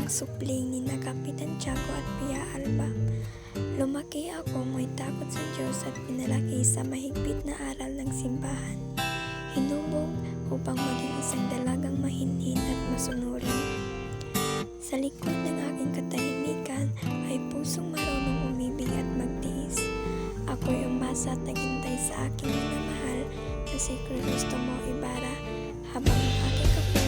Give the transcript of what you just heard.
supling ni na Kapitan Tiago at Pia Alba. Lumaki ako may takot sa Diyos at pinalaki sa mahigpit na aral ng simbahan. Hinubog upang maging isang dalagang mahinhin at masunurin. Sa likod ng aking katahimikan ay pusong marunong umibig at magtiis. Ako'y umasa at naghintay sa aking minamahal na si Crisostomo Ibarra habang ang aking